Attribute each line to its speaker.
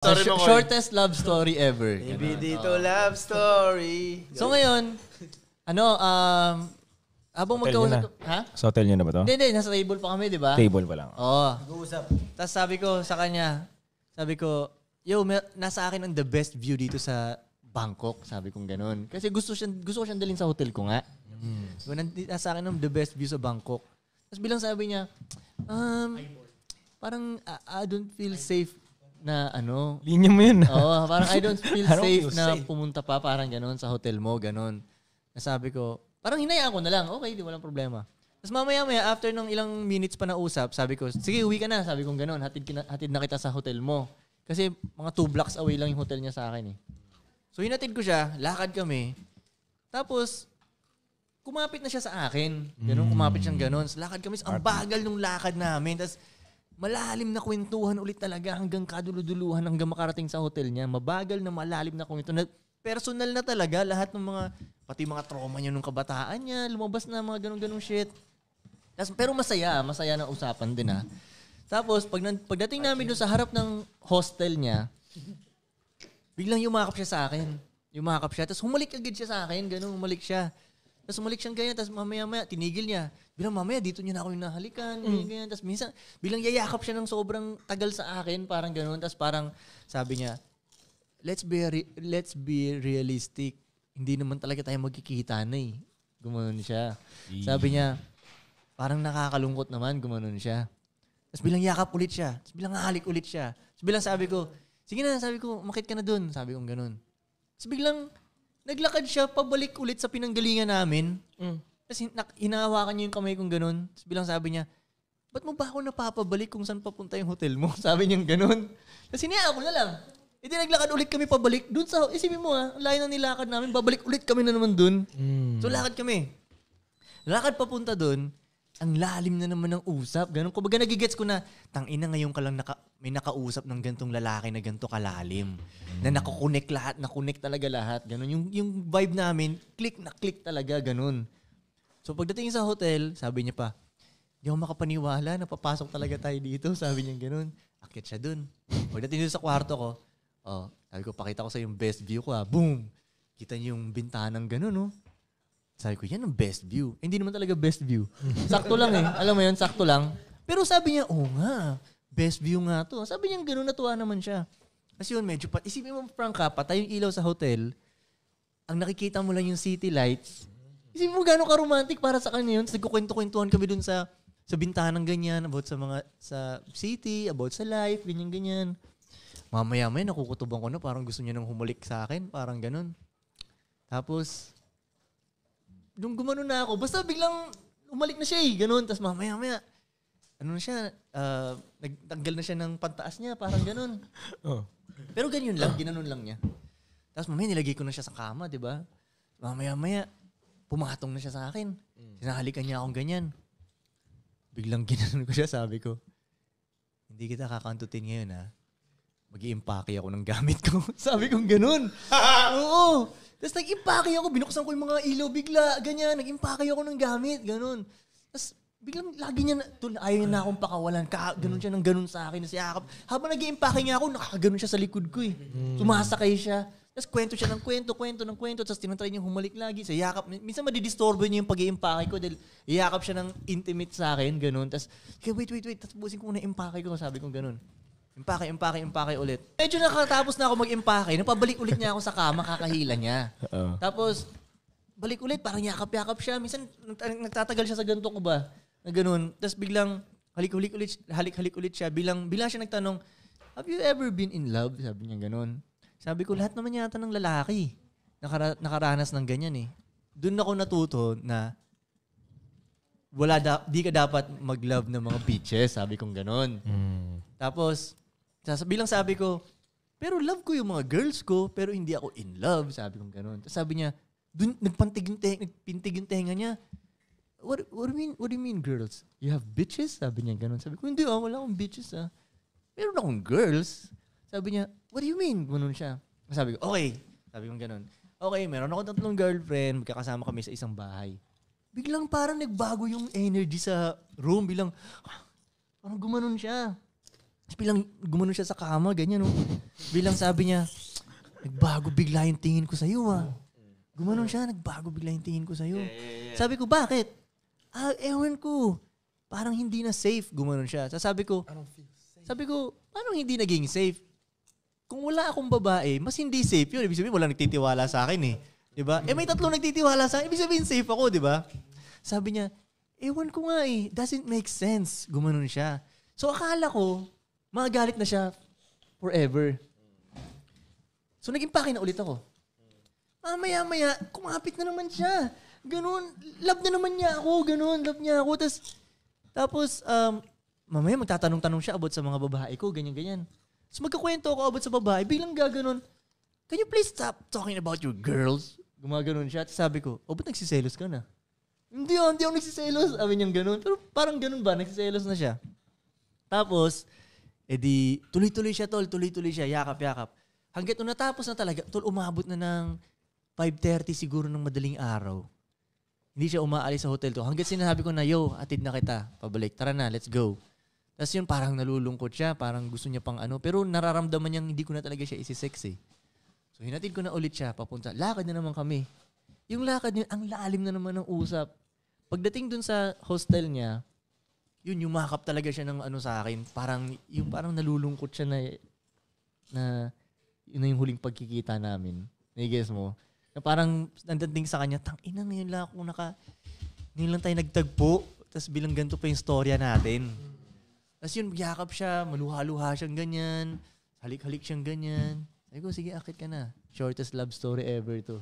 Speaker 1: Sorry mo,
Speaker 2: Shortest love story ever.
Speaker 1: Maybe dito love story.
Speaker 2: So ngayon, habang magkausap... Ha?
Speaker 3: Sa hotel niyo na ba to?
Speaker 2: Hindi. Nasa table pa kami, di ba?
Speaker 3: Table pa lang.
Speaker 2: Oo.
Speaker 1: Nag-uusap.
Speaker 2: Tapos sabi ko sa kanya, yo, nasa akin ang the best view dito sa Bangkok. Sabi kong ganun. Kasi gusto ko siyang dalhin sa hotel ko nga. So, nasa akin ang the best view sa Bangkok. Tapos bilang sabi niya, parang I don't feel safe na
Speaker 3: Linya mo yun.
Speaker 2: Oo, parang I don't feel safe na
Speaker 3: safe.
Speaker 2: pumunta pa parang ganun sa hotel mo, ganun. Nasabi ko, parang hinayaan ko na lang. Okay, di walang problema. Tapos mamaya, after ng ilang minutes pa na usap, sabi ko, sige, uwi ka na. Sabi ko ganun, hatid na kita sa hotel mo. Kasi mga 2 blocks away lang yung hotel niya sa akin eh. So hinatid ko siya, lakad kami. Tapos, kumapit na siya sa akin. Ganun, kumapit siyang ganun. So, lakad kami, ang bagal nung lakad namin. Tapos, malalim na kwentuhan ulit talaga hanggang kaduluduluhan hanggang makarating sa hotel niya. Mabagal na malalim na kwentuhan. Personal na talaga lahat ng pati mga trauma niya nung kabataan niya, lumabas na mga ganun-ganung shit. Pero masaya na usapan din ha. Tapos pagdating namin doon sa harap ng hostel niya, biglang yumakap siya sa akin. Tapos humalik agad siya sa akin, humalik siya. Tapos umalik siyang ganyan, tapos mamaya tinigil niya. Bilang mamaya, dito niya na ako yung nahalikan, ganyan. Tapos minsan, bilang yayakap siya ng sobrang tagal sa akin, parang gano'n. Tapos parang sabi niya, let's be realistic. Hindi naman talaga tayo magkikita na eh. Gumanon siya. Sabi niya, parang nakakalungkot naman, gumanon siya. Tapos bilang yakap ulit siya. Tapos bilang halik ulit siya. Tapos bilang sabi ko, sige na, sabi ko, umakit ka na dun. Sabi ko gano'n. Tapos biglang, naglakad siya pabalik ulit sa pinanggalingan namin. Tapos hinahawakan niya yung kamay kong ganun. Tapos bilang sabi niya, ba't mo ba ako napapabalik kung saan papunta yung hotel mo? Sabi niya ganun. Tapos hinayaan ko na lang. Hindi naglakad ulit kami pabalik. Doon sa, isipin mo ang layo na nilakad namin, babalik ulit kami na naman doon. So lakad kami. Lakad papunta doon, ang lalim na naman ng usap. Ganun. Kumbaga nagigets ko na, tangina ngayon ka lang may nakausap ng gantong lalaki na ganto kalalim. Na nakukonek talaga lahat. Ganun. Yung vibe namin, click talaga. Ganun. So pagdating sa hotel, sabi niya pa, di ako makapaniwala, napapasok talaga tayo dito. Sabi niya ganun. Akit siya dun. Pagdating dito sa kwarto ko, sabi ko, pakita ko sa yung best view ko ha. Boom! Kita niyo yung bintanang ganun, no? Sabi ko, yan ang best view. Hindi naman talaga best view. Sakto lang eh. Alam mo yun, sakto lang. Pero sabi niya, nga, best view nga to. Sabi niya gano'n, natuwa naman siya. Kasi yun, medyo isipin mo, Frank, patay yung ilaw sa hotel, ang nakikita mo lang yung city lights. Isipin mo gano'n ka-romantic para sa kanya yun. Tapos nagkukwento-kwentuhan kami dun sa bintanang ganyan, about sa city, about sa life, ganyan-ganyan. Mamaya-maya, nakukutuban ko na, parang gusto niya nang humalik sa akin, parang gano'n. Tapos, nung gumano na ako, basta biglang umalik na siya eh, ganun. Tapos mamaya, nagtanggal na siya ng pantaas niya, parang ganun. Pero ganyan lang, ginanon lang niya. Tapos mamaya nilagay ko na siya sa kama, di ba? Mamaya, pumatong na siya sa akin. Sinahalikan niya akong ganyan. Biglang ginanon ko siya, sabi ko, hindi kita kakantutin ngayon ha. Mag-i-impake ako ng gamit ko. Sabi kong ganun. Oo. Tapos nag-impake ako, binuksan ko yung mga ilaw bigla, ganyan, nag-impake ako ng gamit, ganun. Tapos biglang lagi niya, ayaw niya na akong pakawalan, ganun siya ng ganun sa akin, nasiyakap. Habang nag-impake nga ako, nakakaganon siya sa likod ko eh. Sumasakay siya. Tapos kwento siya ng kwento, tapos tinatry niya humalik lagi sa yakap. Minsan madidisturbo niya yung pag-i-impake ko dahil iyakap siya ng intimate sa akin, ganun. Tapos, wait, tapos busin ko muna impake ko, sabi kong ganun. Impake ulit. Medyo nakatapos na ako mag-impake. Napabalik ulit niya ako sa kama, kakahila niya. Tapos, balik ulit, parang yakap-yakap siya. Minsan, nagtatagal siya sa ganito ko ba? Na ganun. Tapos biglang, halik ulit siya. Bilang siya nagtanong, have you ever been in love? Sabi niya ganun. Sabi ko, lahat naman yata ng lalaki. Nakaranas ng ganyan eh. Doon ako natuto na, di ka dapat mag-love ng mga bitches. Sabi kong ganun. Tapos, bilang sabi ko, pero love ko yung mga girls ko, pero hindi ako in love. Sabi kong ganun. Tapos sabi niya, nagpintig yung tenga niya. What do you mean girls? You have bitches? Sabi niya ganun. Sabi ko, hindi wala akong bitches Meron akong girls. Sabi niya, what do you mean? Ganun siya. Sabi ko, okay. Sabi kong ganun. Okay, meron ako 3 girlfriend. Magkakasama kami sa isang bahay. Biglang parang nagbago yung energy sa room. Parang gumanon siya. Bilang gumanon siya sa kama, ganyan, no? Bilang sabi niya, nagbago bigla yung tingin ko sa'yo, Gumanon siya, nagbago bigla yung tingin ko sa'yo. Sabi ko, bakit? Ewan ko. Parang hindi na safe. Gumanon siya. Sabi ko, paano hindi naging safe? Kung wala akong babae, mas hindi safe yun. Ibig sabihin, wala nagtitiwala sa akin eh. Diba? May 3 nagtitiwala sa akin. Ibig sabihin, safe ako, diba? Sabi niya, ewan ko nga eh. Doesn't make sense. Gumanon siya. So, akala ko, magagalit na siya forever. So, naging paki na ulit ako. Maya, kumapit na naman siya. Ganun. Love na naman niya ako. Ganun. Love niya ako. Tapos, mamaya magtatanong-tanong siya about sa mga babae ko. Ganyan. So, magkakwento ako about sa babae. Biglang gaganon. Can you please stop talking about your girls? Gumaganon siya. At sabi ko, ba't nagsiselos ka na? Hindi ako nagsiselos. Sabi niyang ganun. Pero parang ganun ba? Nagsiselos na siya. Tapos, tuloy-tuloy siya, tol. Tuloy-tuloy siya. Yakap. Hanggat natapos na talaga, tol, umabot na ng 5:30 siguro ng madaling araw. Hindi siya umaalis sa hotel to. Hanggat sinasabi ko na, yo, atid na kita. Pabalik. Tara na, let's go. Tapos yun, parang nalulungkot siya. Parang gusto niya pang Pero nararamdaman niyang hindi ko na talaga siya isi-sex eh. So, hinatid ko na ulit siya. Papunta. Lakad na naman kami. Yung lakad niya, ang lalim na naman ng usap. Pagdating dun sa hostel niya, yun, yumakap talaga siya ng sa akin. Parang nalulungkot siya na yun na yung huling pagkikita namin. Nai-guess mo? Na parang nandating sa kanya, tangina, ngayon lang tayo nagtagpo. Tapos bilang ganito pa yung storya natin. Tapos yun, yakap siya, maluha-luha siyang ganyan. Halik-halik siyang ganyan. Sabi ko, sige, akit ka na. Shortest love story ever to.